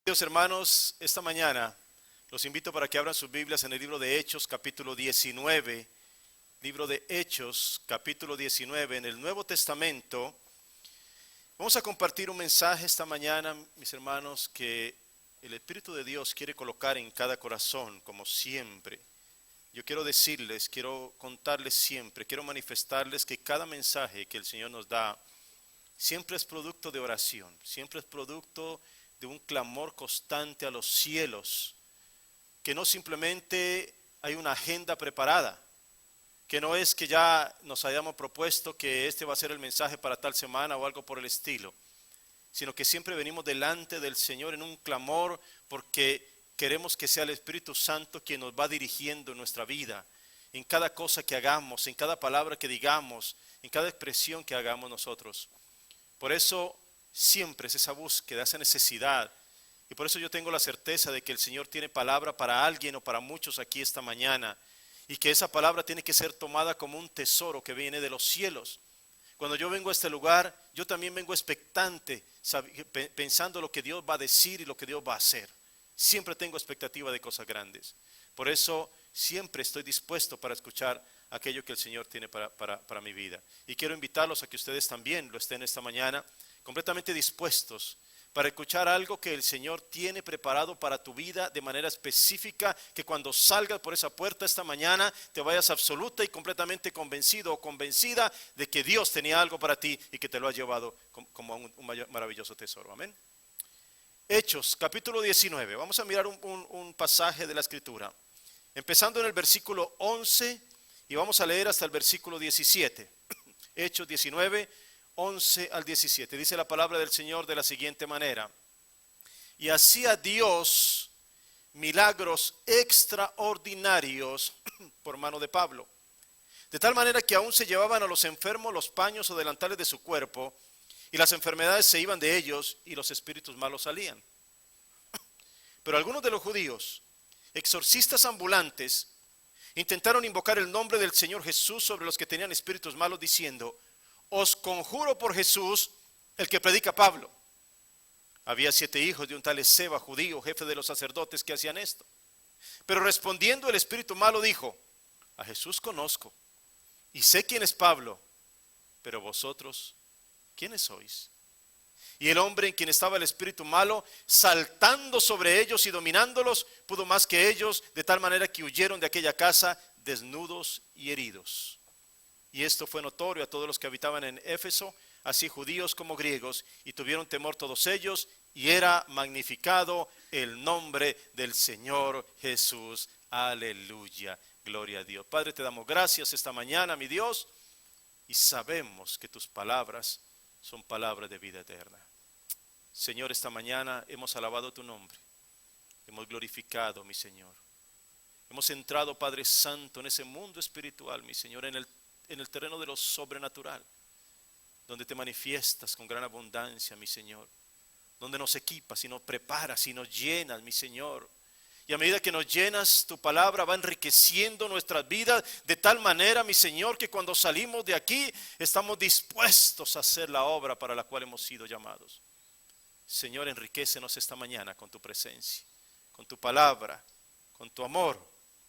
Queridos hermanos, esta mañana los invito para que abran sus Biblias en el libro de Hechos, capítulo 19. Libro de Hechos, capítulo 19, en el Nuevo Testamento. Vamos a compartir un mensaje esta mañana, mis hermanos, que el Espíritu de Dios quiere colocar en cada corazón, como siempre. Yo quiero decirles, quiero contarles siempre, quiero manifestarles que cada mensaje que el Señor nos da siempre es producto de oración, siempre es producto de un clamor constante a los cielos, que no simplemente hay una agenda preparada, que no es que ya nos hayamos propuesto que este va a ser el mensaje para tal semana o algo por el estilo, sino que siempre venimos delante del Señor en un clamor porque queremos que sea el Espíritu Santo quien nos va dirigiendo en nuestra vida, en cada cosa que hagamos, en cada palabra que digamos, en cada expresión que hagamos nosotros. Por eso siempre es esa búsqueda, esa necesidad. Y por eso yo tengo la certeza de que el Señor tiene palabra para alguien o para muchos aquí esta mañana. Y que esa palabra tiene que ser tomada como un tesoro que viene de los cielos. Cuando yo vengo a este lugar, yo también vengo expectante, pensando lo que Dios va a decir y lo que Dios va a hacer. Siempre tengo expectativa de cosas grandes. Por eso siempre estoy dispuesto para escuchar aquello que el Señor tiene para mi vida. Y quiero invitarlos a que ustedes también lo estén esta mañana, completamente dispuestos para escuchar algo que el Señor tiene preparado para tu vida de manera específica, que cuando salgas por esa puerta esta mañana te vayas absoluta y completamente convencido o convencida de que Dios tenía algo para ti y que te lo ha llevado como un maravilloso tesoro. Amén. Hechos, capítulo 19. Vamos a mirar un pasaje de la Escritura, empezando en el versículo 11 y vamos a leer hasta el versículo 17. Hechos 19, 11 al 17. Dice la palabra del Señor de la siguiente manera: y hacía Dios milagros extraordinarios por mano de Pablo, de tal manera que aún se llevaban a los enfermos los paños o delantales de su cuerpo, y las enfermedades se iban de ellos y los espíritus malos salían. Pero algunos de los judíos, exorcistas ambulantes, intentaron invocar el nombre del Señor Jesús sobre los que tenían espíritus malos, diciendo: os conjuro por Jesús, el que predica Pablo. Había 7 hijos de un tal Esceva, judío, jefe de los sacerdotes, que hacían esto. Pero respondiendo el espíritu malo dijo: a Jesús conozco y sé quién es Pablo, pero vosotros, ¿quiénes sois? Y el hombre en quien estaba el espíritu malo, saltando sobre ellos y dominándolos, pudo más que ellos, de tal manera que huyeron de aquella casa desnudos y heridos. Y esto fue notorio a todos los que habitaban en Éfeso, así judíos como griegos, y tuvieron temor todos ellos, y era magnificado el nombre del Señor Jesús. Aleluya, gloria a Dios. Padre, te damos gracias esta mañana, mi Dios, y sabemos que tus palabras son palabras de vida eterna. Señor, esta mañana hemos alabado tu nombre, hemos glorificado, mi Señor. Hemos entrado, Padre Santo, en ese mundo espiritual, mi Señor, en el terreno de lo sobrenatural, donde te manifiestas con gran abundancia, mi Señor, donde nos equipas y nos preparas y nos llenas, mi Señor. Y a medida que nos llenas, tu palabra va enriqueciendo nuestras vidas de tal manera, mi Señor, que cuando salimos de aquí estamos dispuestos a hacer la obra para la cual hemos sido llamados. Señor, enriquécenos esta mañana con tu presencia, con tu palabra, con tu amor,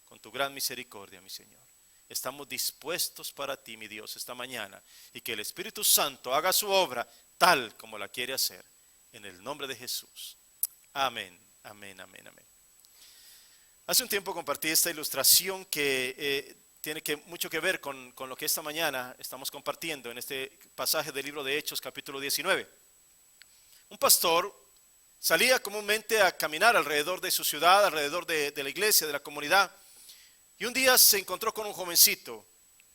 con tu gran misericordia, mi Señor. Estamos dispuestos para ti, mi Dios, esta mañana, y que el Espíritu Santo haga su obra tal como la quiere hacer, en el nombre de Jesús. Amén, amén, amén, amén. Hace un tiempo compartí esta ilustración que tiene mucho que ver con lo que esta mañana estamos compartiendo en este pasaje del libro de Hechos, capítulo 19. Un pastor salía comúnmente a caminar alrededor de su ciudad, alrededor de la iglesia, de la comunidad, y un día se encontró con un jovencito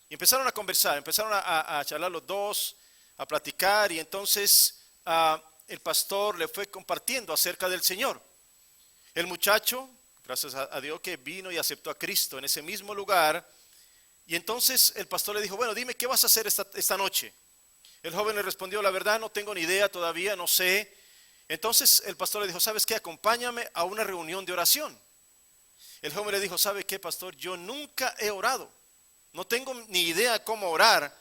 y empezaron a conversar, empezaron a charlar los dos, a platicar, y entonces el pastor le fue compartiendo acerca del Señor. El muchacho, gracias a Dios, que vino y aceptó a Cristo en ese mismo lugar, y entonces el pastor le dijo: bueno, dime, ¿qué vas a hacer esta noche? El joven le respondió: la verdad no tengo ni idea todavía, no sé. Entonces el pastor le dijo: ¿sabes qué? Acompáñame a una reunión de oración. El joven le dijo: ¿sabe qué, pastor? Yo nunca he orado, no tengo ni idea cómo orar,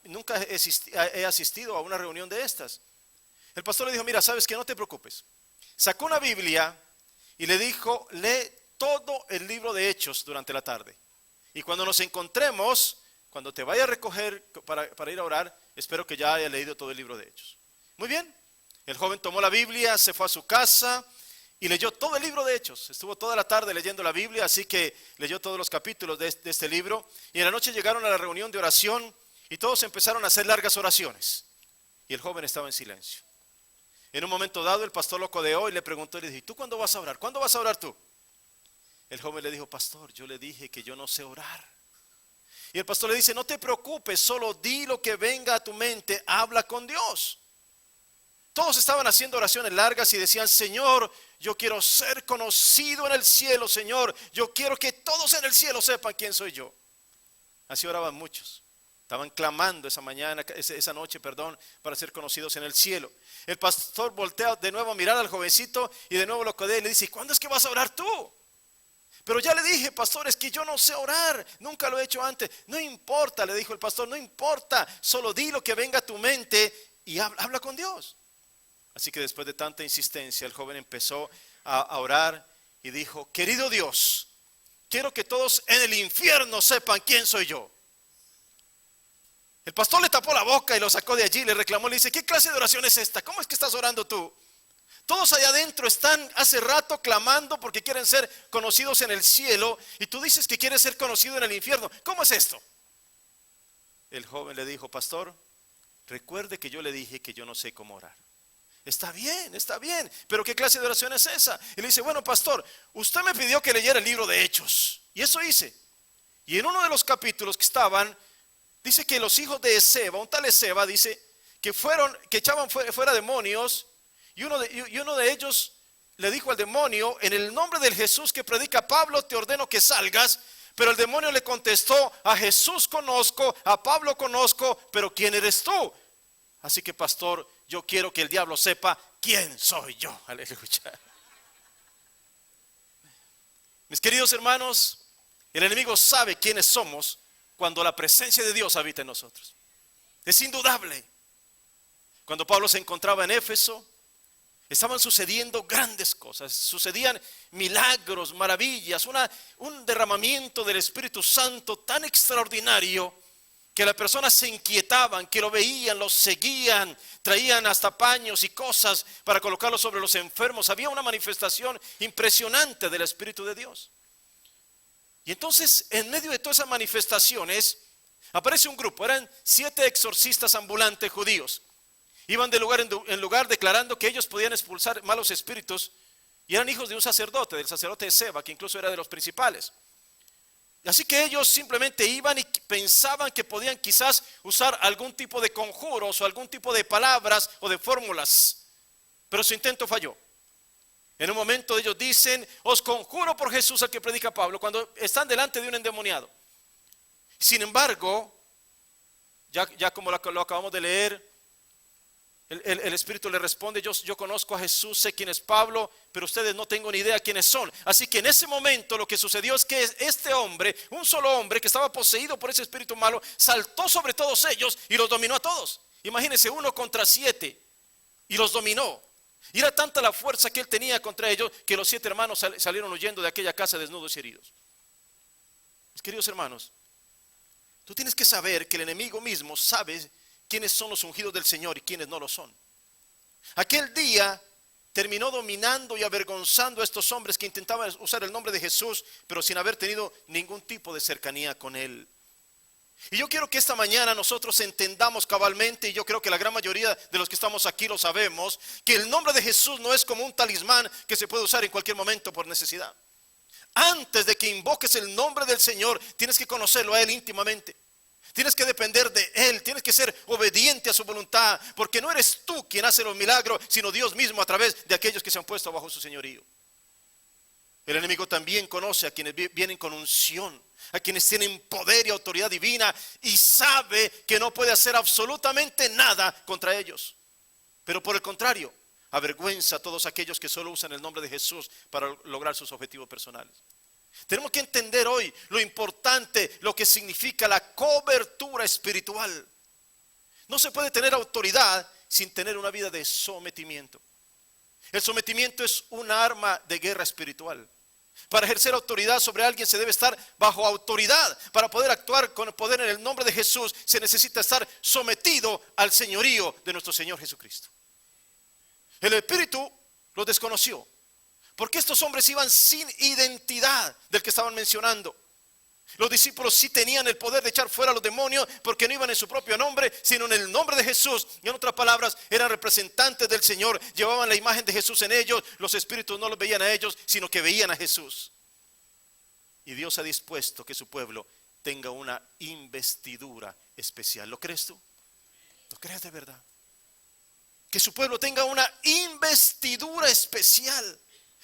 nunca he asistido a una reunión de estas. El pastor le dijo: mira, ¿sabes qué? No te preocupes, sacó una Biblia y le dijo, lee todo el libro de Hechos durante la tarde. Y cuando nos encontremos, cuando te vaya a recoger para ir a orar, espero que ya haya leído todo el libro de Hechos. Muy bien, el joven tomó la Biblia, se fue a su casa y leyó todo el libro de Hechos. Estuvo toda la tarde leyendo la Biblia, así que leyó todos los capítulos de este libro. Y en la noche llegaron a la reunión de oración y todos empezaron a hacer largas oraciones. Y el joven estaba en silencio. En un momento dado el pastor lo codeó y le preguntó y le dijo, ¿y tú cuándo vas a orar? ¿Cuándo vas a orar tú? El joven le dijo, pastor, yo le dije que yo no sé orar. Y el pastor le dice, no te preocupes, solo di lo que venga a tu mente, habla con Dios. Todos estaban haciendo oraciones largas y decían, Señor, yo quiero ser conocido en el cielo, Señor. Yo quiero que todos en el cielo sepan quién soy yo. Así oraban muchos. Estaban clamando esa noche, para ser conocidos en el cielo. El pastor voltea de nuevo a mirar al jovencito y de nuevo lo codea y le dice, ¿cuándo es que vas a orar tú? Pero ya le dije, pastor, es que yo no sé orar, nunca lo he hecho antes. No importa, le dijo el pastor, no importa, solo di lo que venga a tu mente y habla con Dios. Así que después de tanta insistencia, el joven empezó a orar y dijo, querido Dios, quiero que todos en el infierno sepan quién soy yo. El pastor le tapó la boca y lo sacó de allí, le reclamó, le dice, ¿qué clase de oración es esta? ¿Cómo es que estás orando tú? Todos allá adentro están hace rato clamando porque quieren ser conocidos en el cielo y tú dices que quieres ser conocido en el infierno. ¿Cómo es esto? El joven le dijo, pastor, recuerde que yo le dije que yo no sé cómo orar. Está bien, pero ¿qué clase de oración es esa? Y le dice, bueno, pastor, usted me pidió que leyera el libro de Hechos y eso hice. Y en uno de los capítulos que estaban, dice que los hijos de Esceva, un tal Esceva, dice que echaban fuera demonios. Y uno de ellos le dijo al demonio, en el nombre del Jesús que predica Pablo, te ordeno que salgas. Pero el demonio le contestó, a Jesús conozco, a Pablo conozco, pero ¿quién eres tú? Así que pastor, yo quiero que el diablo sepa quién soy yo. Aleluya. Mis queridos hermanos, el enemigo sabe quiénes somos cuando la presencia de Dios habita en nosotros. Es indudable. Cuando Pablo se encontraba en Éfeso, estaban sucediendo grandes cosas, sucedían milagros, maravillas, un derramamiento del Espíritu Santo tan extraordinario que las personas se inquietaban, que lo veían, lo seguían, traían hasta paños y cosas para colocarlos sobre los enfermos. Había una manifestación impresionante del Espíritu de Dios. Y entonces, en medio de todas esas manifestaciones, aparece un grupo, eran 7 exorcistas ambulantes judíos. Iban de lugar en lugar declarando que ellos podían expulsar malos espíritus y eran hijos de un sacerdote, del sacerdote Esceva, que incluso era de los principales. Así que ellos simplemente iban y pensaban que podían quizás usar algún tipo de conjuros o algún tipo de palabras o de fórmulas, pero su intento falló. En un momento ellos dicen, os conjuro por Jesús al que predica Pablo, cuando están delante de un endemoniado. Sin embargo, ya como lo acabamos de leer, el Espíritu le responde, yo conozco a Jesús, sé quién es Pablo, pero ustedes no tengo ni idea quiénes son. Así que en ese momento lo que sucedió es que este hombre, un solo hombre que estaba poseído por ese espíritu malo, saltó sobre todos ellos y los dominó a todos. Imagínense, 1 contra 7 y los dominó. Y era tanta la fuerza que él tenía contra ellos que los 7 hermanos salieron huyendo de aquella casa desnudos y heridos. Mis queridos hermanos, tú tienes que saber que el enemigo mismo sabe quiénes son los ungidos del Señor y quiénes no lo son. Aquel día terminó dominando y avergonzando a estos hombres que intentaban usar el nombre de Jesús, pero sin haber tenido ningún tipo de cercanía con Él. Y yo quiero que esta mañana nosotros entendamos cabalmente, y yo creo que la gran mayoría de los que estamos aquí lo sabemos, que el nombre de Jesús no es como un talismán que se puede usar en cualquier momento por necesidad. Antes de que invoques el nombre del Señor, tienes que conocerlo a Él íntimamente. Tienes que depender de Él, tienes que ser obediente a su voluntad, porque no eres tú quien hace los milagros, sino Dios mismo a través de aquellos que se han puesto bajo su señorío. El enemigo también conoce a quienes vienen con unción, a quienes tienen poder y autoridad divina, y sabe que no puede hacer absolutamente nada contra ellos. Pero por el contrario, avergüenza a todos aquellos que solo usan el nombre de Jesús para lograr sus objetivos personales. Tenemos que entender hoy lo importante, lo que significa la cobertura espiritual. No se puede tener autoridad sin tener una vida de sometimiento. El sometimiento es una arma de guerra espiritual. Para ejercer autoridad sobre alguien se debe estar bajo autoridad. Para poder actuar con poder en el nombre de Jesús se necesita estar sometido al señorío de nuestro Señor Jesucristo. El Espíritu lo desconoció, porque estos hombres iban sin identidad del que estaban mencionando. Los discípulos sí tenían el poder de echar fuera a los demonios, porque no iban en su propio nombre, sino en el nombre de Jesús. Y en otras palabras, eran representantes del Señor, llevaban la imagen de Jesús en ellos. Los espíritus no los veían a ellos, sino que veían a Jesús. Y Dios ha dispuesto que su pueblo tenga una investidura especial. ¿Lo crees tú? ¿Lo crees de verdad? Que su pueblo tenga una investidura especial.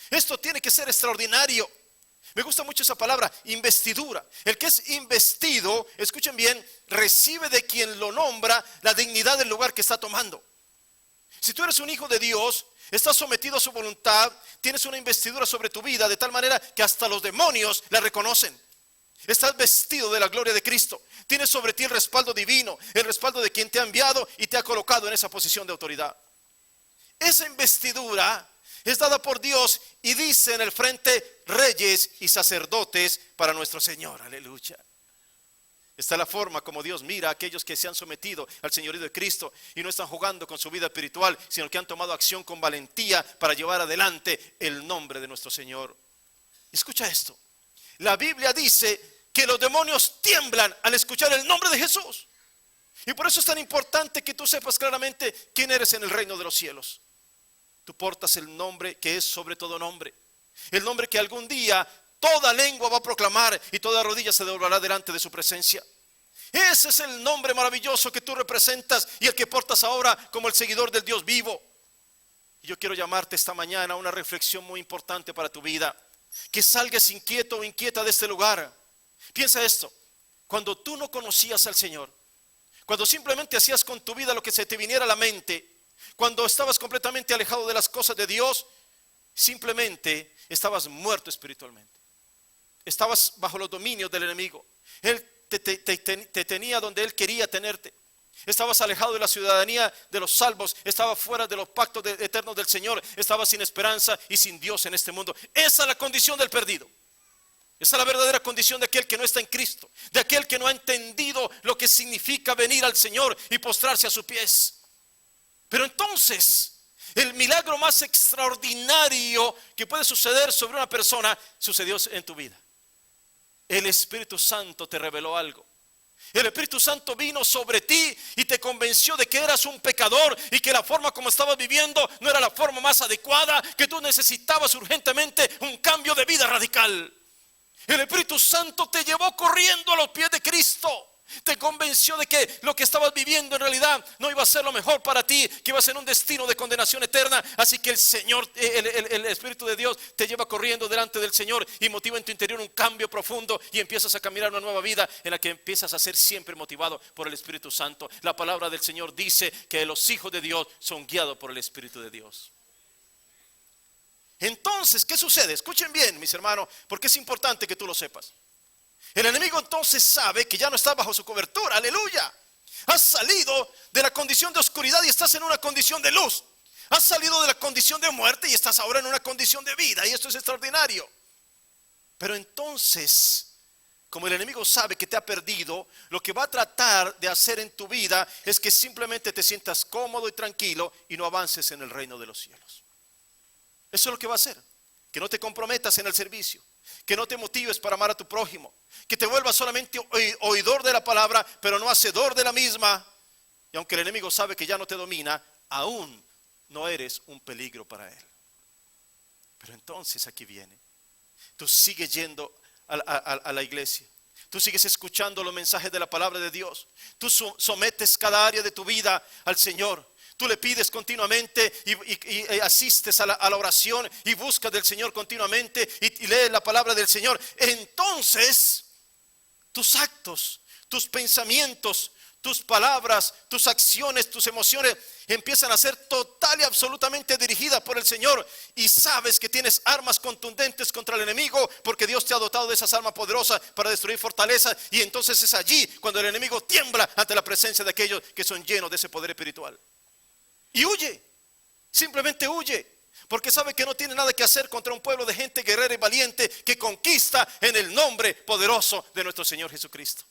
Esto tiene que ser extraordinario. Me gusta mucho esa palabra, investidura. El que es investido, escuchen bien, recibe de quien lo nombra la dignidad del lugar que está tomando. Si tú eres un hijo de Dios, estás sometido a su voluntad, tienes una investidura sobre tu vida de tal manera que hasta los demonios la reconocen. Estás vestido de la gloria de Cristo. Tienes sobre ti el respaldo divino, el respaldo de quien te ha enviado y te ha colocado en esa posición de autoridad. Esa investidura es dada por Dios y dice en el frente: reyes y sacerdotes para nuestro Señor. Aleluya. Esta es la forma como Dios mira a aquellos que se han sometido al señorío de Cristo y no están jugando con su vida espiritual, sino que han tomado acción con valentía para llevar adelante el nombre de nuestro Señor. Escucha esto. La Biblia dice que los demonios tiemblan al escuchar el nombre de Jesús. Y por eso es tan importante que tú sepas claramente quién eres en el reino de los cielos. Tú portas el nombre que es sobre todo nombre. El nombre que algún día toda lengua va a proclamar y toda rodilla se doblará delante de su presencia. Ese es el nombre maravilloso que tú representas y el que portas ahora como el seguidor del Dios vivo. Y yo quiero llamarte esta mañana a una reflexión muy importante para tu vida. Que salgas inquieto o inquieta de este lugar. Piensa esto: cuando tú no conocías al Señor, cuando simplemente hacías con tu vida lo que se te viniera a la mente, cuando estabas completamente alejado de las cosas de Dios, simplemente estabas muerto espiritualmente. Estabas bajo los dominios del enemigo. Él te tenía donde él quería tenerte. Estabas alejado de la ciudadanía de los salvos. Estabas fuera de los pactos eternos del Señor. Estabas sin esperanza y sin Dios en este mundo. Esa es la condición del perdido. Esa es la verdadera condición de aquel que no está en Cristo, de aquel que no ha entendido lo que significa venir al Señor y postrarse a sus pies. Pero entonces, el milagro más extraordinario que puede suceder sobre una persona sucedió en tu vida. El Espíritu Santo te reveló algo. El Espíritu Santo vino sobre ti y te convenció de que eras un pecador y que la forma como estabas viviendo no era la forma más adecuada, que tú necesitabas urgentemente un cambio de vida radical. El Espíritu Santo te llevó corriendo a los pies de Cristo. Te convenció de que lo que estabas viviendo en realidad no iba a ser lo mejor para ti, que iba a ser un destino de condenación eterna. Así que el Señor, el Espíritu de Dios te lleva corriendo delante del Señor y motiva en tu interior un cambio profundo y empiezas a caminar una nueva vida en la que empiezas a ser siempre motivado por el Espíritu Santo. La palabra del Señor dice que los hijos de Dios son guiados por el Espíritu de Dios. Entonces, ¿qué sucede? Escuchen bien, mis hermanos, porque es importante que tú lo sepas. El enemigo entonces sabe que ya no estás bajo su cobertura. Aleluya. Has salido de la condición de oscuridad y estás en una condición de luz. Has salido de la condición de muerte y estás ahora en una condición de vida. Y esto es extraordinario. Pero entonces, como el enemigo sabe que te ha perdido, lo que va a tratar de hacer en tu vida es que simplemente te sientas cómodo y tranquilo y no avances en el reino de los cielos. Eso es lo que va a hacer. Que no te comprometas en el servicio, que no te motives para amar a tu prójimo, que te vuelvas solamente oidor de la palabra, pero no hacedor de la misma. Y aunque el enemigo sabe que ya no te domina, aún no eres un peligro para él. Pero entonces aquí viene. Tú sigues yendo a la iglesia. Tú sigues escuchando los mensajes de la palabra de Dios. Tú sometes cada área de tu vida al Señor. Tú le pides continuamente y asistes a la oración y buscas del Señor continuamente y lees la palabra del Señor. Entonces, tus actos, tus pensamientos, tus palabras, tus acciones, tus emociones empiezan a ser total y absolutamente dirigidas por el Señor. Y sabes que tienes armas contundentes contra el enemigo, porque Dios te ha dotado de esas armas poderosas para destruir fortalezas. Y entonces es allí cuando el enemigo tiembla ante la presencia de aquellos que son llenos de ese poder espiritual. Y huye, simplemente huye, Porque sabe que no tiene nada que hacer contra un pueblo de gente guerrera y valiente que conquista en el nombre poderoso de nuestro Señor Jesucristo.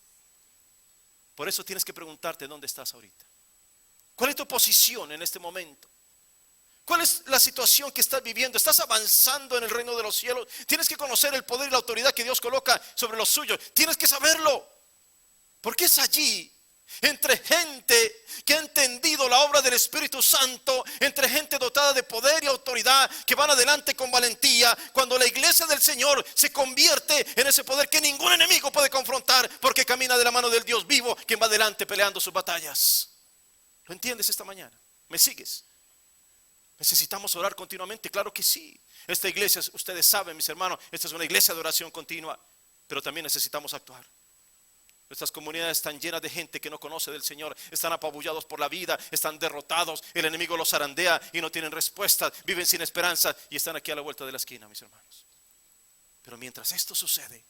Por eso tienes que preguntarte dónde estás ahorita. ¿Cuál es tu posición en este momento? ¿Cuál es la situación que estás viviendo? ¿Estás avanzando en el reino de los cielos? Tienes que conocer el poder y la autoridad que Dios coloca sobre los suyos. Tienes que saberlo. Porque es allí, entre gente que ha entendido la obra del Espíritu Santo, entre gente dotada de poder y autoridad, que van adelante con valentía, cuando la iglesia del Señor se convierte en ese poder que ningún enemigo puede confrontar, porque camina de la mano del Dios vivo, quien va adelante peleando sus batallas. ¿Lo entiendes esta mañana? ¿Me sigues? ¿Necesitamos orar continuamente? Claro que sí. Esta iglesia, ustedes saben, mis hermanos, esta es una iglesia de oración continua, pero también necesitamos actuar. Nuestras comunidades están llenas de gente que no conoce del Señor, están apabullados por la vida, están derrotados, el enemigo los zarandea y no tienen respuestas, viven sin esperanza y están aquí a la vuelta de la esquina, mis hermanos. Pero mientras esto sucede,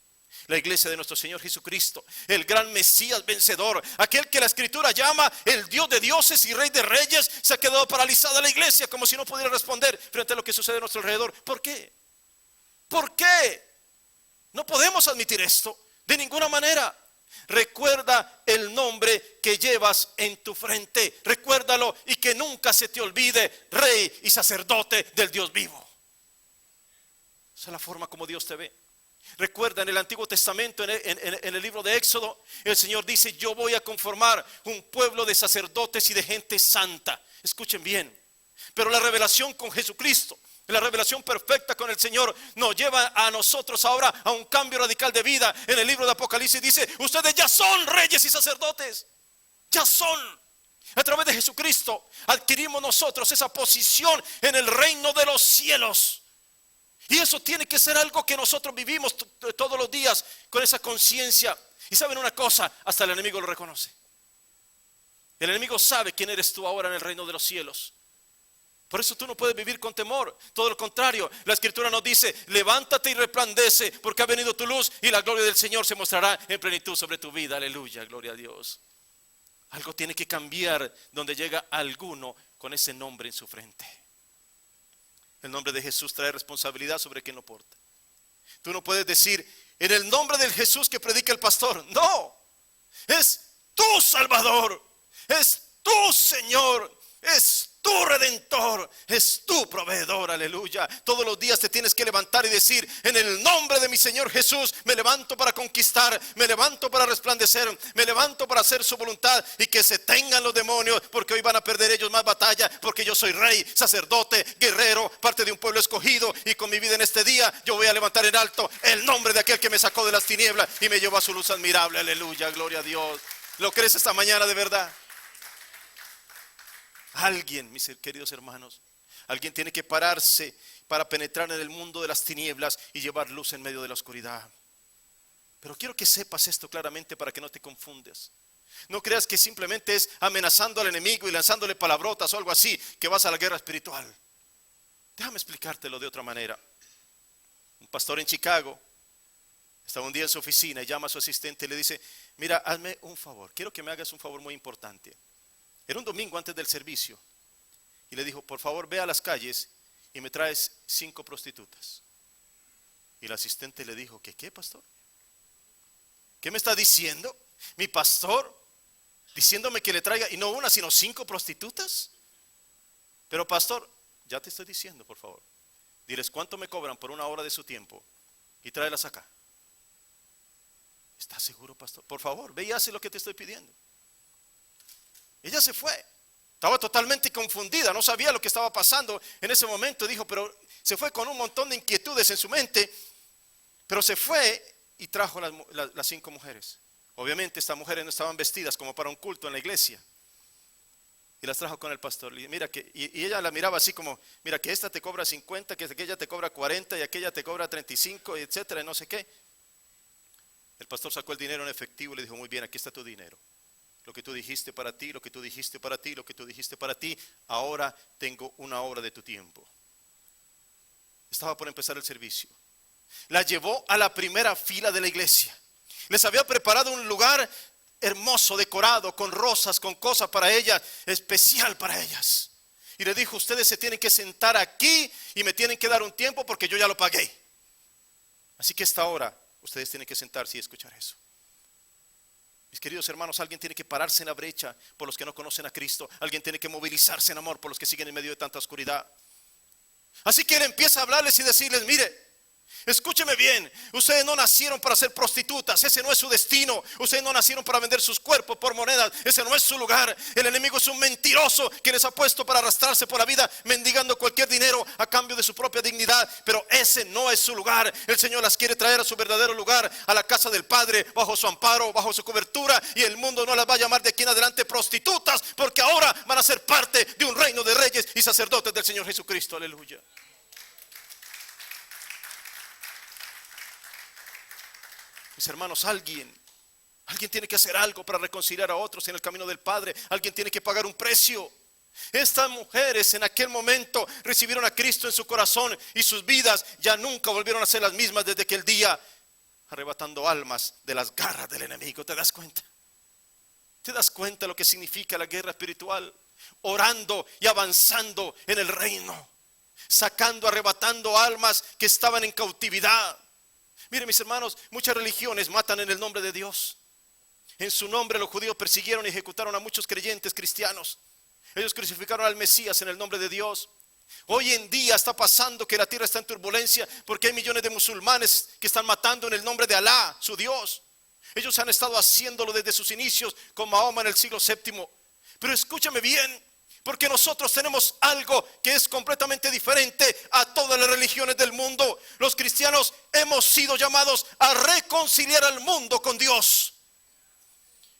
la iglesia de nuestro Señor Jesucristo, el gran Mesías vencedor, aquel que la Escritura llama el Dios de dioses y Rey de reyes, se ha quedado paralizada la iglesia como si no pudiera responder frente a lo que sucede a nuestro alrededor. ¿Por qué? ¿Por qué? No podemos admitir esto de ninguna manera. Recuerda el nombre que llevas en tu frente. Recuérdalo y que nunca se te olvide, Rey y sacerdote del Dios vivo. Esa es la forma como Dios te ve. Recuerda, en el Antiguo Testamento, en el libro de Éxodo, el Señor dice: yo voy a conformar un pueblo de sacerdotes y de gente santa. Escuchen bien. Pero la revelación con Jesucristo, la revelación perfecta con el Señor, nos lleva a nosotros ahora a un cambio radical de vida. En el libro de Apocalipsis dice: ustedes ya son reyes y sacerdotes. Ya son. A través de Jesucristo adquirimos nosotros esa posición en el reino de los cielos. Y eso tiene que ser algo que nosotros vivimos todos los días con esa conciencia. Y saben una cosa, hasta el enemigo lo reconoce. El enemigo sabe quién eres tú ahora en el reino de los cielos. Por eso tú no puedes vivir con temor. Todo lo contrario, la Escritura nos dice: levántate y resplandece, porque ha venido tu luz y la gloria del Señor se mostrará en plenitud sobre tu vida. Aleluya, gloria a Dios. Algo tiene que cambiar donde llega alguno con ese nombre en su frente. El nombre de Jesús trae responsabilidad sobre quien lo porta. Tú no puedes decir: en el nombre del Jesús que predica el pastor. No, es tu Salvador, es tu Señor, es tu Redentor, es tu proveedor. Aleluya. Todos los días te tienes que levantar y decir: en el nombre de mi Señor Jesús me levanto para conquistar, me levanto para resplandecer, me levanto para hacer su voluntad, y que se tengan los demonios, porque hoy van a perder ellos más batalla, porque yo soy rey, sacerdote, guerrero, parte de un pueblo escogido, y con mi vida en este día yo voy a levantar en alto el nombre de aquel que me sacó de las tinieblas y me llevó a su luz admirable. Aleluya, gloria a Dios. ¿Lo crees esta mañana de verdad? Alguien, mis queridos hermanos, alguien tiene que pararse para penetrar en el mundo de las tinieblas y llevar luz en medio de la oscuridad. Pero quiero que sepas esto claramente para que no te confundas. No creas que simplemente es amenazando al enemigo y lanzándole palabrotas o algo así que vas a la guerra espiritual. Déjame explicártelo de otra manera. Un pastor en Chicago estaba un día en su oficina y llama a su asistente y le dice: mira, hazme un favor, quiero que me hagas un favor muy importante. Era un domingo antes del servicio. Y le dijo: por favor, ve a las calles y me traes 5 prostitutas. Y el asistente le dijo: ¿qué, pastor? ¿Qué me está diciendo? ¿Mi pastor diciéndome que le traiga, y no una, sino 5 prostitutas? Pero pastor, ya te estoy diciendo, por favor. Diles cuánto me cobran por 1 hora de su tiempo y tráelas acá. ¿Estás seguro, pastor? Por favor, ve y haz lo que te estoy pidiendo. Ella se fue. Estaba totalmente confundida, no sabía lo que estaba pasando en ese momento. Dijo, pero se fue con un montón de inquietudes en su mente. Pero se fue y trajo las 5 mujeres. Obviamente estas mujeres no estaban vestidas como para un culto en la iglesia. Y las trajo con el pastor. Y mira que, y ella la miraba así como: mira que esta te cobra 50, que aquella te cobra 40 y aquella te cobra 35, etcétera, y no sé qué. El pastor sacó el dinero en efectivo y le dijo: muy bien, aquí está tu dinero. Lo que tú dijiste para ti, lo que tú dijiste para ti, lo que tú dijiste para ti, ahora tengo 1 hora de tu tiempo. Estaba por empezar el servicio. La llevó a la primera fila de la iglesia. Les había preparado un lugar hermoso, decorado, con rosas, con cosas para ellas, especial para ellas. y le dijo: ustedes se tienen que sentar aquí y me tienen que dar un tiempo porque yo ya lo pagué. Así que esta hora ustedes tienen que sentarse y escuchar eso. Mis queridos hermanos, alguien tiene que pararse en la brecha por los que no conocen a Cristo. Alguien tiene que movilizarse en amor por los que siguen en medio de tanta oscuridad. Así que él empieza a hablarles y decirles: mire, escúcheme bien, ustedes no nacieron para ser prostitutas, ese no es su destino. Ustedes no nacieron para vender sus cuerpos por monedas, ese no es su lugar. El enemigo es un mentiroso que les ha puesto para arrastrarse por la vida mendigando cualquier dinero a cambio de su propia dignidad, pero ese no es su lugar. El Señor las quiere traer a su verdadero lugar, a la casa del Padre, bajo su amparo, bajo su cobertura, y el mundo no las va a llamar de aquí en adelante prostitutas, porque ahora van a ser parte de un reino de reyes y sacerdotes del Señor Jesucristo. Aleluya. Mis hermanos, alguien tiene que hacer algo para reconciliar a otros en el camino del Padre. Alguien tiene que pagar un precio. Estas mujeres en aquel momento recibieron a Cristo en su corazón y sus vidas ya nunca volvieron a ser las mismas desde aquel día, arrebatando almas de las garras del enemigo. ¿Te das cuenta? ¿Te das cuenta lo que significa la guerra espiritual? Orando y avanzando en el reino, sacando, arrebatando almas que estaban en cautividad. Miren, mis hermanos, muchas religiones matan en el nombre de Dios. En su nombre los judíos persiguieron y ejecutaron a muchos creyentes cristianos. Ellos crucificaron al Mesías en el nombre de Dios. Hoy en día está pasando que la tierra está en turbulencia porque hay millones de musulmanes que están matando en el nombre de Alá, su Dios. Ellos han estado haciéndolo desde sus inicios con Mahoma en el siglo VII. Pero escúchame bien, porque nosotros tenemos algo que es completamente diferente a todas las religiones del mundo. Los cristianos hemos sido llamados a reconciliar al mundo con Dios.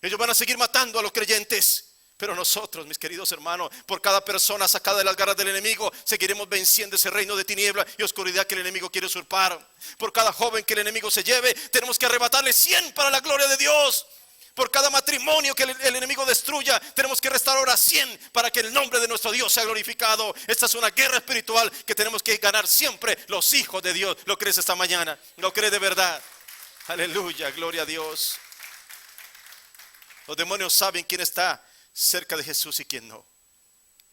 Ellos van a seguir matando a los creyentes, pero nosotros, mis queridos hermanos, por cada persona sacada de las garras del enemigo, seguiremos venciendo ese reino de tiniebla y oscuridad que el enemigo quiere usurpar. Por cada joven que el enemigo se lleve, tenemos que arrebatarle 100 para la gloria de Dios. Por cada matrimonio que el enemigo destruya, tenemos que restaurar a 100 para que el nombre de nuestro Dios sea glorificado. Esta es una guerra espiritual que tenemos que ganar siempre los hijos de Dios. ¿Lo crees esta mañana? ¿Lo crees de verdad? Aleluya, gloria a Dios. Los demonios saben quién está cerca de Jesús y quién no.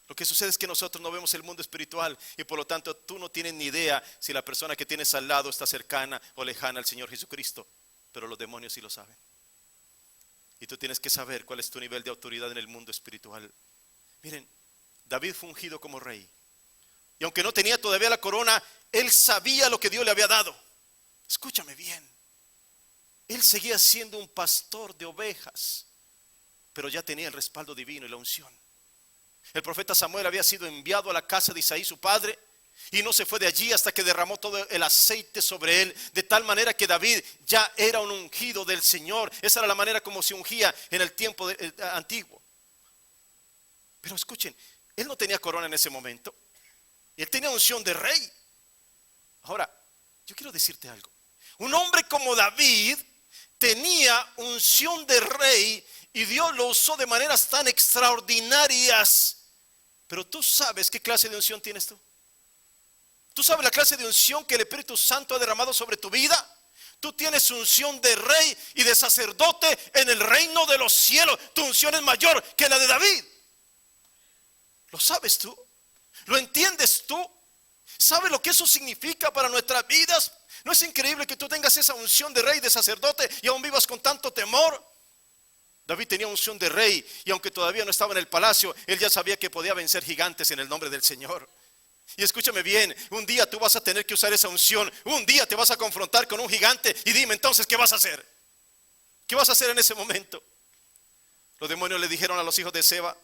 Lo que sucede es que nosotros no vemos el mundo espiritual y por lo tanto tú no tienes ni idea si la persona que tienes al lado está cercana o lejana al Señor Jesucristo. Pero los demonios sí lo saben. Y tú tienes que saber cuál es tu nivel de autoridad en el mundo espiritual. Miren, David fue ungido como rey. Y aunque no tenía todavía la corona, él sabía lo que Dios le había dado. Escúchame bien. Él seguía siendo un pastor de ovejas, pero ya tenía el respaldo divino y la unción. El profeta Samuel había sido enviado a la casa de Isaí, su padre, y no se fue de allí hasta que derramó todo el aceite sobre él, de tal manera que David ya era un ungido del Señor. Esa era la manera como se ungía en el tiempo antiguo. Pero escuchen, él no tenía corona en ese momento. Él tenía unción de rey. Ahora, yo quiero decirte algo. Un hombre como David tenía unción de rey y Dios lo usó de maneras tan extraordinarias. Pero tú sabes qué clase de unción tienes tú. ¿Tú sabes la clase de unción que el Espíritu Santo ha derramado sobre tu vida? Tú tienes unción de rey y de sacerdote en el reino de los cielos. Tu unción es mayor que la de David. ¿Lo sabes tú? ¿Lo entiendes tú? ¿Sabes lo que eso significa para nuestras vidas? ¿No es increíble que tú tengas esa unción de rey, de sacerdote y aún vivas con tanto temor? David tenía unción de rey y aunque todavía no estaba en el palacio, él ya sabía que podía vencer gigantes en el nombre del Señor. Y escúchame bien, un día tú vas a tener que usar esa unción. Un día te vas a confrontar con un gigante y dime entonces, ¿qué vas a hacer? ¿Qué vas a hacer en ese momento? Los demonios le dijeron a los hijos de Seba: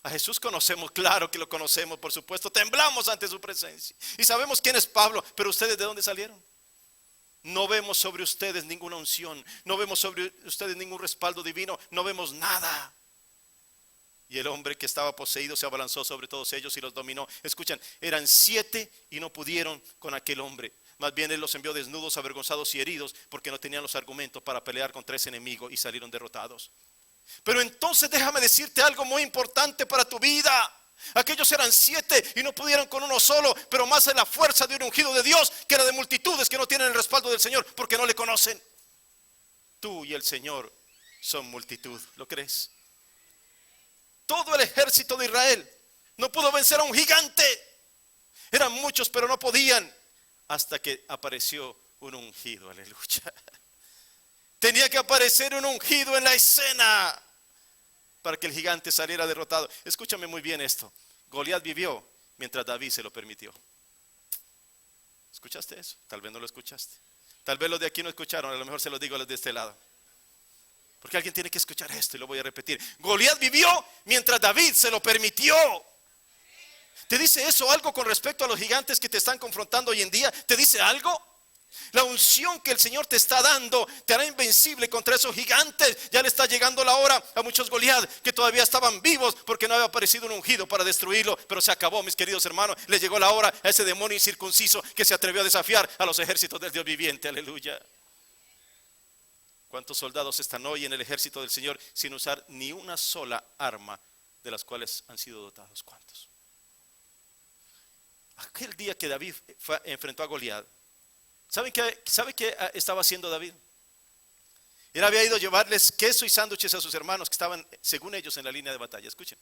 a Jesús conocemos, claro que lo conocemos, por supuesto, temblamos ante su presencia. Y sabemos quién es Pablo, pero ¿ustedes de dónde salieron? No vemos sobre ustedes ninguna unción, no vemos sobre ustedes ningún respaldo divino, no vemos nada. Y el hombre que estaba poseído se abalanzó sobre todos ellos y los dominó. Escuchan, eran 7 y no pudieron con aquel hombre. Más bien él los envió desnudos, avergonzados y heridos, porque no tenían los argumentos para pelear contra ese enemigo y salieron derrotados. Pero entonces déjame decirte algo muy importante para tu vida. Aquellos eran 7 y no pudieron con uno solo, pero más es la fuerza de un ungido de Dios que la de multitudes que no tienen el respaldo del Señor porque no le conocen. Tú y el Señor son multitud, ¿lo crees? Todo el ejército de Israel No pudo vencer a un gigante. Eran muchos, pero no podían. Hasta que apareció un ungido, aleluya. Tenía que aparecer un ungido en la escena para que el gigante saliera derrotado. Escúchame muy bien esto. Goliat vivió mientras David se lo permitió. ¿Escuchaste eso? Tal vez no lo escuchaste. Tal vez los de aquí no escucharon. A lo mejor se los digo a los de este lado. Porque alguien tiene que escuchar esto y lo voy a repetir. Goliat vivió mientras David se lo permitió. ¿Te dice eso algo con respecto a los gigantes que te están confrontando hoy en día? ¿Te dice algo? La unción que el Señor te está dando te hará invencible contra esos gigantes. Ya le está llegando la hora a muchos Goliat que todavía estaban vivos porque no había aparecido un ungido para destruirlo. Pero se acabó, mis queridos hermanos. Le llegó la hora a ese demonio incircunciso que se atrevió a desafiar a los ejércitos del Dios viviente. Aleluya. ¿Cuántos soldados están hoy en el ejército del Señor sin usar ni una sola arma de las cuales han sido dotados? ¿Cuántos? Aquel día que David enfrentó a Goliat, ¿sabe qué estaba haciendo David? Él había ido a llevarles queso y sándwiches a sus hermanos que estaban, según ellos, en la línea de batalla. Escuchen.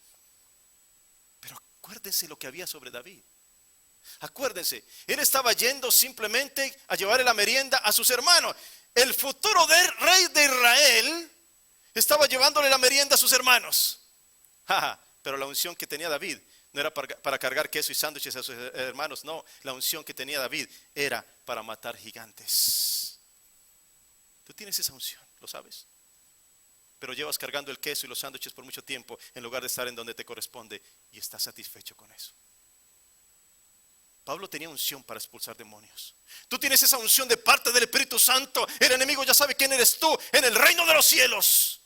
Pero acuérdense lo que había sobre David. Acuérdense, él estaba yendo simplemente a llevarle la merienda a sus hermanos. El futuro rey de Israel estaba llevándole la merienda a sus hermanos. Pero la unción que tenía David no era para cargar queso y sándwiches a sus hermanos. No, la unción que tenía David era para matar gigantes. Tú tienes esa unción, ¿lo sabes? Pero llevas cargando el queso y los sándwiches por mucho tiempo en lugar de estar en donde te corresponde y estás satisfecho con eso. Pablo tenía unción para expulsar demonios. Tú tienes esa unción de parte del Espíritu Santo. El enemigo ya sabe quién eres tú en el reino de los cielos.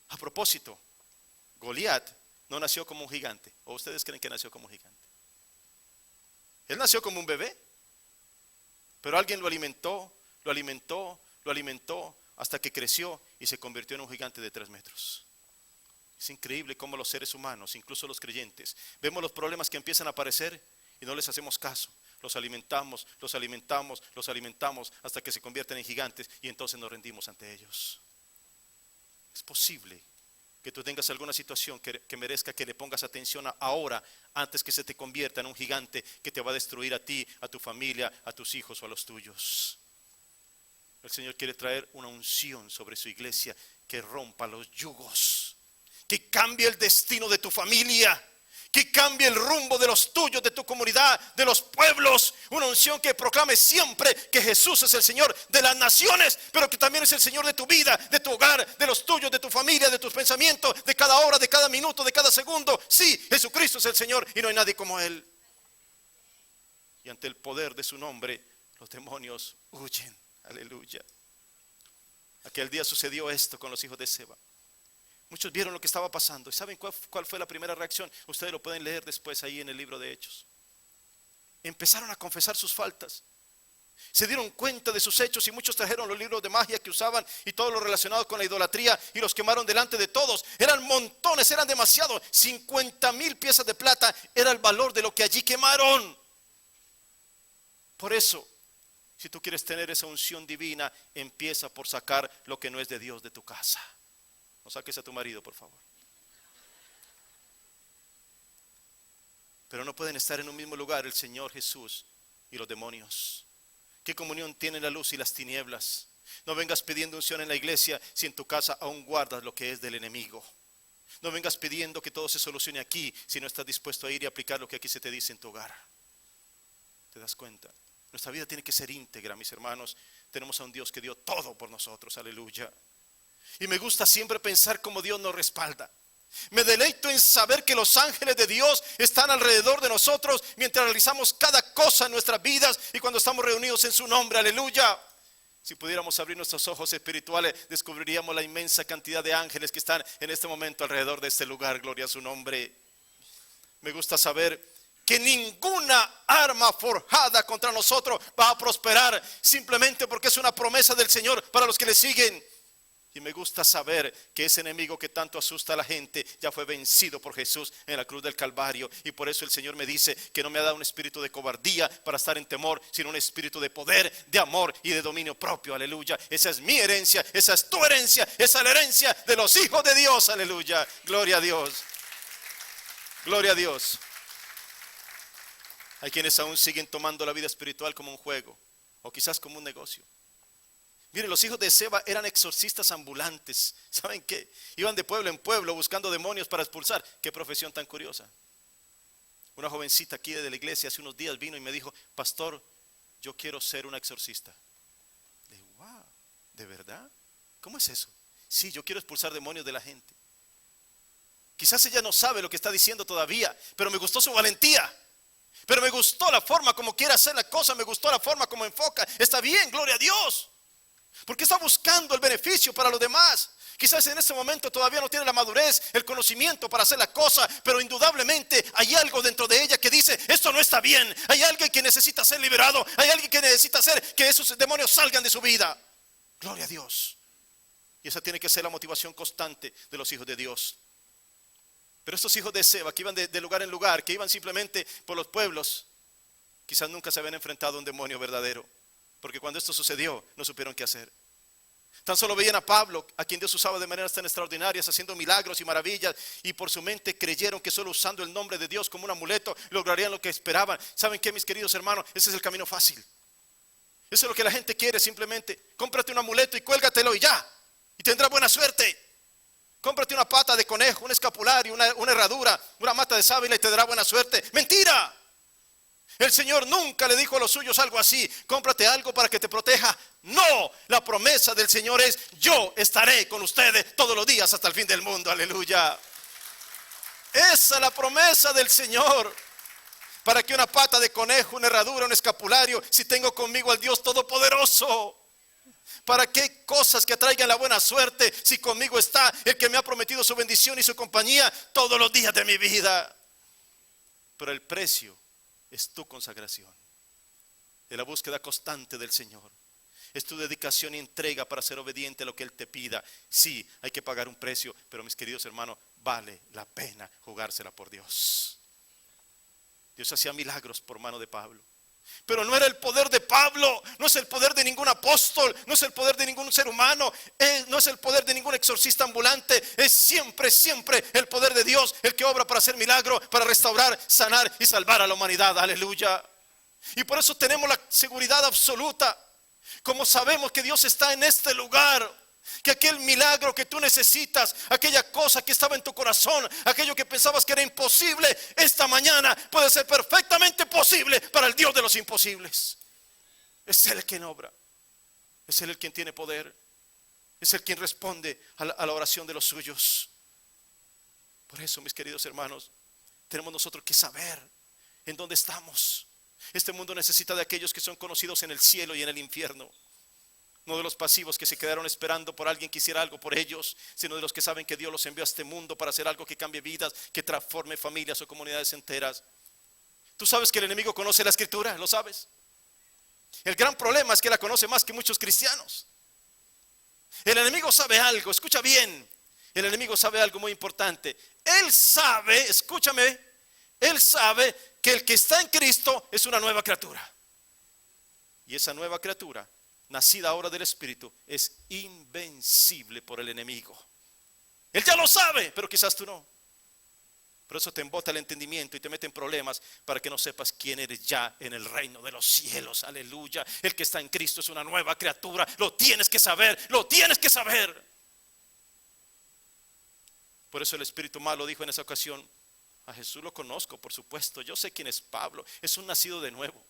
A propósito, Goliat no nació como un gigante. ¿O ustedes creen que nació como un gigante? Él nació como un bebé. Pero alguien lo alimentó, lo alimentó, lo alimentó hasta que creció y se convirtió en un gigante de 3 metros. Es increíble cómo los seres humanos, incluso los creyentes, vemos los problemas que empiezan a aparecer y no les hacemos caso. Los alimentamos, los alimentamos, los alimentamos hasta que se convierten en gigantes y entonces nos rendimos ante ellos. Es posible que tú tengas alguna situación que merezca que le pongas atención ahora antes que se te convierta en un gigante que te va a destruir a ti, a tu familia, a tus hijos o a los tuyos. El Señor quiere traer una unción sobre su iglesia que rompa los yugos, que cambie el destino de tu familia, que cambie el rumbo de los tuyos, de tu comunidad, de los pueblos. Una unción que proclame siempre que Jesús es el Señor de las naciones, pero que también es el Señor de tu vida, de tu hogar, de los tuyos, de tu familia, de tus pensamientos, de cada hora, de cada minuto, de cada segundo. Sí, Jesucristo es el Señor y no hay nadie como Él. Y ante el poder de su nombre, los demonios huyen. Aleluya. Aquel día sucedió esto con los hijos de Seba. Muchos vieron lo que estaba pasando. ¿Y saben cuál fue la primera reacción? Ustedes lo pueden leer después ahí en el libro de Hechos. Empezaron a confesar sus faltas. Se dieron cuenta de sus hechos y muchos trajeron los libros de magia que usaban y todo lo relacionado con la idolatría y los quemaron delante de todos. Eran montones, eran demasiados. 50,000 piezas de plata era el valor de lo que allí quemaron. Por eso, si tú quieres tener esa unción divina, empieza por sacar lo que no es de Dios de tu casa. No saques a tu marido, por favor. Pero no pueden estar en un mismo lugar el Señor Jesús y los demonios. ¿Qué comunión tienen la luz y las tinieblas? No vengas pidiendo unción en la iglesia si en tu casa aún guardas lo que es del enemigo. No vengas pidiendo que todo se solucione aquí si no estás dispuesto a ir y aplicar lo que aquí se te dice en tu hogar. ¿Te das cuenta? Nuestra vida tiene que ser íntegra, mis hermanos. Tenemos a un Dios que dio todo por nosotros, aleluya. Y me gusta siempre pensar cómo Dios nos respalda. Me deleito en saber que los ángeles de Dios están alrededor de nosotros mientras realizamos cada cosa en nuestras vidas y cuando estamos reunidos en su nombre, aleluya. Si pudiéramos abrir nuestros ojos espirituales, descubriríamos la inmensa cantidad de ángeles que están en este momento alrededor de este lugar, gloria a su nombre. Me gusta saber que ninguna arma forjada contra nosotros va a prosperar simplemente porque es una promesa del Señor para los que le siguen. Y me gusta saber que ese enemigo que tanto asusta a la gente ya fue vencido por Jesús en la cruz del Calvario. Y por eso el Señor me dice que no me ha dado un espíritu de cobardía para estar en temor, sino un espíritu de poder, de amor y de dominio propio. Aleluya. Esa es mi herencia, esa es tu herencia, esa es la herencia de los hijos de Dios. Aleluya. Gloria a Dios. Gloria a Dios. Hay quienes aún siguen tomando la vida espiritual como un juego o quizás como un negocio. Miren, los hijos de Seba eran exorcistas ambulantes. ¿Saben qué? Iban de pueblo en pueblo buscando demonios para expulsar. Qué profesión tan curiosa. Una jovencita aquí de la iglesia hace unos días vino y me dijo: pastor, yo quiero ser una exorcista. Le dije: wow, ¿de verdad? ¿Cómo es eso? Sí, yo quiero expulsar demonios de la gente. Quizás ella no sabe lo que está diciendo todavía, pero me gustó su valentía. Pero me gustó la forma como quiere hacer la cosa, me gustó la forma como enfoca. Está bien, gloria a Dios. Porque está buscando el beneficio para los demás. Quizás en este momento todavía no tiene la madurez, el conocimiento para hacer la cosa, pero indudablemente hay algo dentro de ella que dice: esto no está bien. Hay alguien que necesita ser liberado. Hay alguien que necesita hacer que esos demonios salgan de su vida. Gloria a Dios. Y esa tiene que ser la motivación constante de los hijos de Dios. Pero estos hijos de Seba que iban de lugar en lugar, que iban simplemente por los pueblos, quizás nunca se habían enfrentado a un demonio verdadero. Porque cuando esto sucedió, no supieron qué hacer. Tan solo veían a Pablo, a quien Dios usaba de maneras tan extraordinarias, haciendo milagros y maravillas, y por su mente creyeron que solo usando el nombre de Dios como un amuleto lograrían lo que esperaban. ¿Saben qué, mis queridos hermanos? Ese es el camino fácil. Eso es lo que la gente quiere, simplemente. Cómprate un amuleto y cuélgatelo y ya, y tendrás buena suerte. Cómprate una pata de conejo, un escapulario, una herradura, una mata de sábila y te dará buena suerte. ¡Mentira! El Señor nunca le dijo a los suyos algo así: cómprate algo para que te proteja. No, la promesa del Señor es: yo estaré con ustedes todos los días hasta el fin del mundo. Aleluya. Esa es la promesa del Señor. ¿Para qué una pata de conejo, una herradura, un escapulario, si tengo conmigo al Dios Todopoderoso? ¿Para qué cosas que traigan la buena suerte si conmigo está el que me ha prometido su bendición y su compañía todos los días de mi vida? Pero el precio es tu consagración, es la búsqueda constante del Señor, es tu dedicación y entrega para ser obediente a lo que Él te pida. Sí, hay que pagar un precio, pero mis queridos hermanos, vale la pena jugársela por Dios. Dios hacía milagros por mano de Pablo, pero no era el poder de Pablo, no es el poder de ningún apóstol, no es el poder de ningún ser humano, no es el poder de ningún exorcista ambulante. Es siempre, siempre el poder de Dios el que obra para hacer milagro, para restaurar, sanar y salvar a la humanidad. Aleluya. Y por eso tenemos la seguridad absoluta, como sabemos que Dios está en este lugar, que aquel milagro que tú necesitas, aquella cosa que estaba en tu corazón, aquello que pensabas que era imposible, esta mañana puede ser perfectamente posible para el Dios de los imposibles. Es Él quien obra, es Él el quien tiene poder, es Él quien responde a la oración de los suyos. Por eso, mis queridos hermanos, tenemos nosotros que saber en dónde estamos. Este mundo necesita de aquellos que son conocidos en el cielo y en el infierno. No de los pasivos que se quedaron esperando por alguien que hiciera algo por ellos, sino de los que saben que Dios los envió a este mundo para hacer algo que cambie vidas, que transforme familias o comunidades enteras. Tú sabes que el enemigo conoce la Escritura, ¿lo sabes? El gran problema es que la conoce más que muchos cristianos. El enemigo sabe algo, escucha bien. El enemigo sabe algo muy importante. Él sabe, escúchame, él sabe que el que está en Cristo es una nueva criatura. Y esa nueva criatura, nacida ahora del Espíritu, es invencible por el enemigo. Él ya lo sabe, pero quizás tú no. Por eso te embota el entendimiento y te mete en problemas para que no sepas quién eres ya en el reino de los cielos. Aleluya. El que está en Cristo es una nueva criatura. Lo tienes que saber, lo tienes que saber. Por eso el espíritu malo dijo en esa ocasión: a Jesús lo conozco, por supuesto. Yo sé quién es Pablo, es un nacido de nuevo.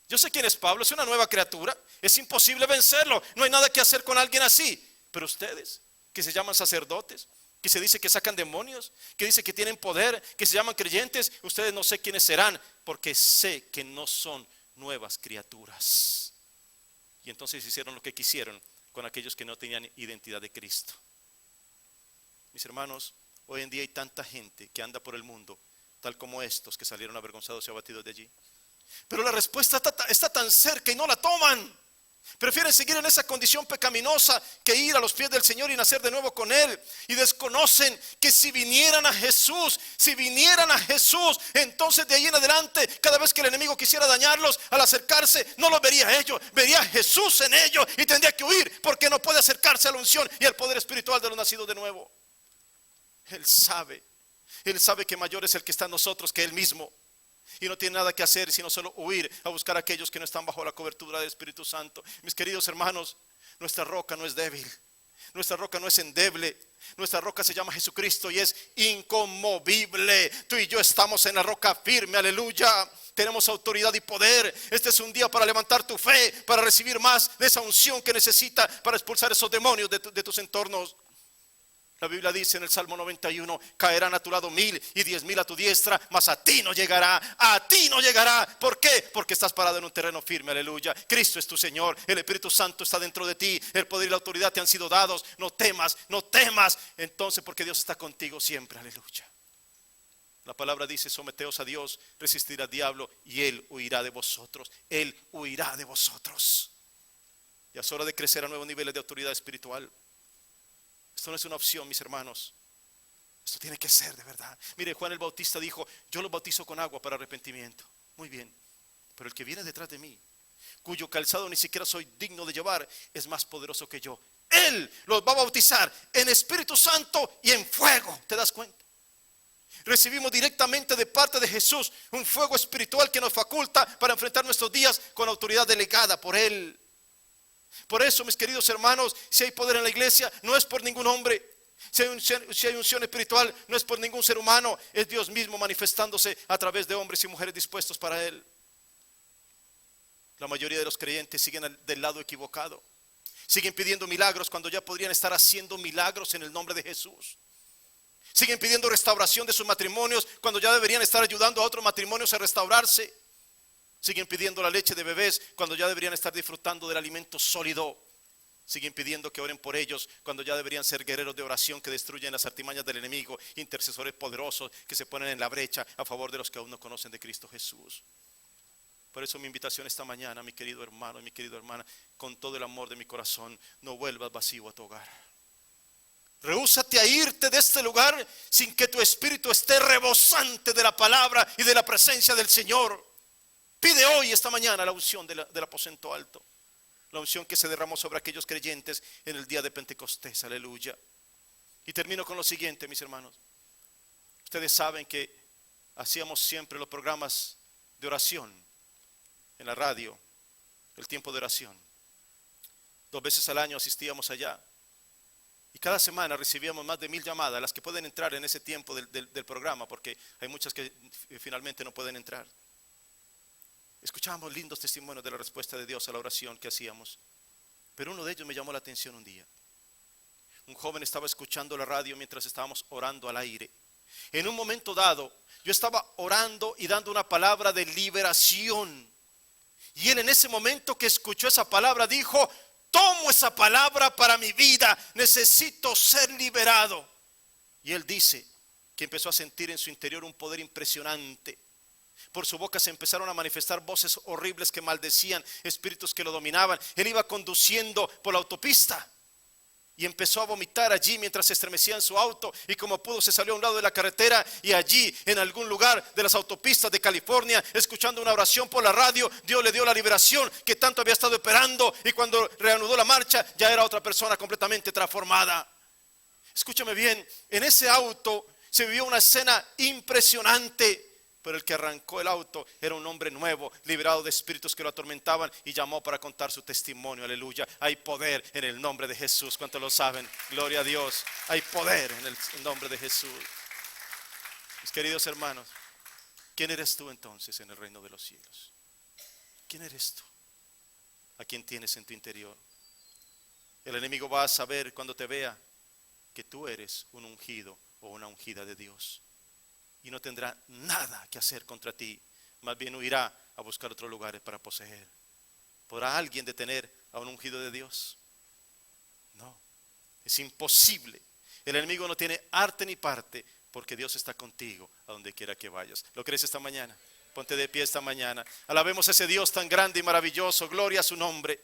Yo sé quién es Pablo, es una nueva criatura. Es imposible vencerlo, no hay nada que hacer con alguien así. Pero ustedes, que se llaman sacerdotes, que se dice que sacan demonios, que dice que tienen poder, que se llaman creyentes, ustedes no sé quiénes serán, porque sé que no son nuevas criaturas. Y entonces hicieron lo que quisieron con aquellos que no tenían identidad de Cristo. Mis hermanos, hoy en día hay tanta gente que anda por el mundo, tal como estos que salieron avergonzados y abatidos de allí. Pero la respuesta está tan cerca y no la toman. Prefieren seguir en esa condición pecaminosa que ir a los pies del Señor y nacer de nuevo con Él. Y desconocen que si vinieran a Jesús, entonces de ahí en adelante, cada vez que el enemigo quisiera dañarlos, al acercarse, no los vería a ellos, vería a Jesús en ellos y tendría que huir, porque no puede acercarse a la unción y al poder espiritual de los nacidos de nuevo. Él sabe. Él sabe que mayor es el que está en nosotros que Él mismo. Y no tiene nada que hacer sino solo huir a buscar a aquellos que no están bajo la cobertura del Espíritu Santo. Mis queridos hermanos, nuestra roca no es débil. Nuestra roca no es endeble. Nuestra roca se llama Jesucristo y es inconmovible. Tú y yo estamos en la roca firme, aleluya. Tenemos autoridad y poder. Este es un día para levantar tu fe, para recibir más de esa unción que necesita para expulsar esos demonios de tus entornos. La Biblia dice en el Salmo 91, caerán a tu lado 1000 y 10,000 a tu diestra, mas a ti no llegará, a ti no llegará. ¿Por qué? Porque estás parado en un terreno firme, aleluya. Cristo es tu Señor, el Espíritu Santo está dentro de ti, el poder y la autoridad te han sido dados. No temas, no temas. Entonces, porque Dios está contigo siempre, aleluya. La palabra dice, someteos a Dios, resistir al diablo y Él huirá de vosotros. Él huirá de vosotros. Ya es hora de crecer a nuevos niveles de autoridad espiritual. Esto no es una opción, mis hermanos. Esto tiene que ser de verdad. Mire, Juan el Bautista dijo, yo los bautizo con agua para arrepentimiento. Muy bien, pero el que viene detrás de mí, cuyo calzado ni siquiera soy digno de llevar, es más poderoso que yo. Él los va a bautizar en Espíritu Santo y en fuego. ¿Te das cuenta? Recibimos directamente de parte de Jesús un fuego espiritual que nos faculta para enfrentar nuestros días con autoridad delegada por Él. Por eso, mis queridos hermanos, si hay poder en la iglesia, no es por ningún hombre. Si hay unción espiritual, no es por ningún ser humano. Es Dios mismo manifestándose a través de hombres y mujeres dispuestos para Él. La mayoría de los creyentes siguen del lado equivocado. Siguen pidiendo milagros cuando ya podrían estar haciendo milagros en el nombre de Jesús. Siguen pidiendo restauración de sus matrimonios cuando ya deberían estar ayudando a otros matrimonios a restaurarse. Siguen pidiendo la leche de bebés cuando ya deberían estar disfrutando del alimento sólido. Siguen pidiendo que oren por ellos cuando ya deberían ser guerreros de oración que destruyen las artimañas del enemigo, intercesores poderosos que se ponen en la brecha a favor de los que aún no conocen de Cristo Jesús. Por eso mi invitación esta mañana, mi querido hermano y mi querida hermana, con todo el amor de mi corazón, no vuelvas vacío a tu hogar. Rehúsate a irte de este lugar sin que tu espíritu esté rebosante de la palabra y de la presencia del Señor. Pide hoy, esta mañana, la unción del aposento alto. La unción que se derramó sobre aquellos creyentes en el día de Pentecostés, aleluya. Y termino con lo siguiente, mis hermanos. Ustedes saben que hacíamos siempre los programas de oración en la radio, el tiempo de oración. 2 veces al año asistíamos allá. Y cada semana recibíamos más de 1000 llamadas, las que pueden entrar en ese tiempo del programa, porque hay muchas que finalmente no pueden entrar. Escuchábamos lindos testimonios de la respuesta de Dios a la oración que hacíamos. Pero uno de ellos me llamó la atención un día. Un joven estaba escuchando la radio mientras estábamos orando al aire. En un momento dado, yo estaba orando y dando una palabra de liberación. Y él en ese momento que escuchó esa palabra dijo, tomo esa palabra para mi vida, necesito ser liberado. Y él dice que empezó a sentir en su interior un poder impresionante. Por su boca se empezaron a manifestar voces horribles que maldecían, espíritus que lo dominaban. Él iba conduciendo por la autopista y empezó a vomitar allí mientras se estremecía en su auto. Y como pudo se salió a un lado de la carretera y allí en algún lugar de las autopistas de California, escuchando una oración por la radio, Dios le dio la liberación que tanto había estado esperando. Y cuando reanudó la marcha ya era otra persona completamente transformada. Escúchame bien, en ese auto se vivió una escena impresionante. Pero el que arrancó el auto era un hombre nuevo, liberado de espíritus que lo atormentaban, y llamó para contar su testimonio, aleluya. Hay poder en el nombre de Jesús, ¿cuántos lo saben? Gloria a Dios, hay poder en el nombre de Jesús. Mis queridos hermanos, ¿quién eres tú entonces en el reino de los cielos? ¿Quién eres tú? ¿A quién tienes en tu interior? El enemigo va a saber cuando te vea que tú eres un ungido o una ungida de Dios. Y no tendrá nada que hacer contra ti. Más bien huirá a buscar otros lugares para poseer. ¿Podrá alguien detener a un ungido de Dios? No, es imposible. El enemigo no tiene arte ni parte, porque Dios está contigo a donde quiera que vayas. ¿Lo crees esta mañana? Ponte de pie esta mañana. Alabemos a ese Dios tan grande y maravilloso. Gloria a su nombre.